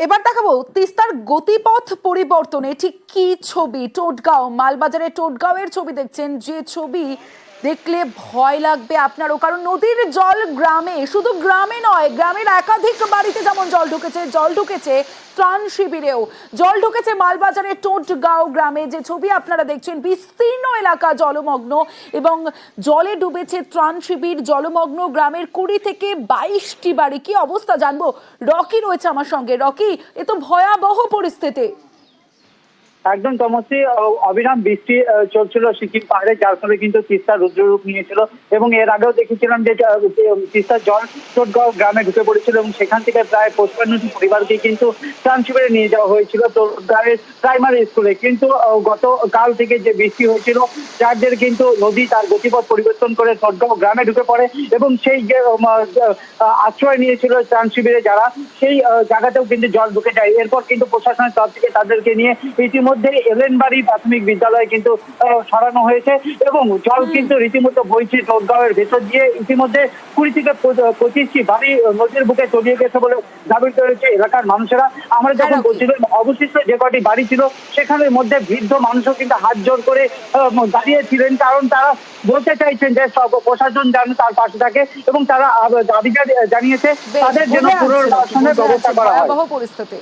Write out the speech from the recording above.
এবার দেখাবো তিস্তার গতিপথ পরিবর্তনে ঠিক কি ছবি। টোটগাঁও, মালবাজারের টোটগাঁওয়ের ছবি দেখছেন, যে ছবি দেখলে ভয় লাগবে আপনারও, কারণ নদীর জল গ্রামে, শুধু গ্রামে নয়, গ্রামের একাধিক বাড়িতে যেমন জল ঢুকেছে ত্রাণ শিবিরেও জল ঢুকেছে। মালবাজারের টোটগাঁও গ্রামে যে ছবি আপনারা দেখছেন, বিস্তীর্ণ এলাকা জলমগ্ন এবং জলে ডুবেছে ত্রাণ শিবির। জলমগ্ন গ্রামের 20 থেকে 22টি বাড়ি। কি অবস্থা জানবো, রকি রয়েছে আমার সঙ্গে। রকি, এ তো ভয়াবহ পরিস্থিতি। একদম তমসি, অবিরাম বৃষ্টি চলছিল সিকিম পাহাড়ে, যার ফলে কিন্তু তিস্তা রুদ্ররূপ নিয়েছিল। এবং এর আগেও দেখেছিলাম যে তিস্তার জল টোটগাঁও গ্রামে ঢুকে পড়েছিল এবং সেখান থেকে প্রায় 55টি পরিবারকে কিন্তু ত্রাণ শিবিরে নিয়ে যাওয়া হয়েছিল টোটগাঁওয়ের প্রাইমারি স্কুলে। কিন্তু গতকাল থেকে যে বৃষ্টি হয়েছিল, যার জেরে কিন্তু নদী তার গতিপথ পরিবর্তন করে টোটগাঁও গ্রামে ঢুকে পড়ে এবং সেই যে আশ্রয় নিয়েছিল ত্রাণ শিবিরে যারা, সেই জায়গাতেও কিন্তু জল ঢুকে যায়। এরপর কিন্তু প্রশাসনের তরফ থেকে তাদেরকে নিয়ে ইতিমধ্যে এলেনবাড়ি প্রাথমিক বিদ্যালয়ে কিন্তু সরানো হয়েছে এবং জল কিন্তু রীতিমতো বইছে টোটগাঁওয়ের ভেতর দিয়ে। ইতিমধ্যে 20 থেকে 25টি বাড়ি নদীর বুকে তলিয়ে গেছে বলে দাবি করেছে এলাকার মানুষেরা। আমরা যখন বলছিলাম, অবশিষ্ট যে কটি বাড়ি ছিল সেখানের মধ্যে বৃদ্ধ মানুষও কিন্তু হাত জোর করে দাঁড়িয়েছিলেন, কারণ তারা বলতে চাইছেন যে সব প্রশাসন যেন তার পাশে থাকে এবং তারা দাবি জানিয়েছে তাদের জন্য পুনর্বাসনের ব্যবস্থা করা হয়। পরিস্থিতি।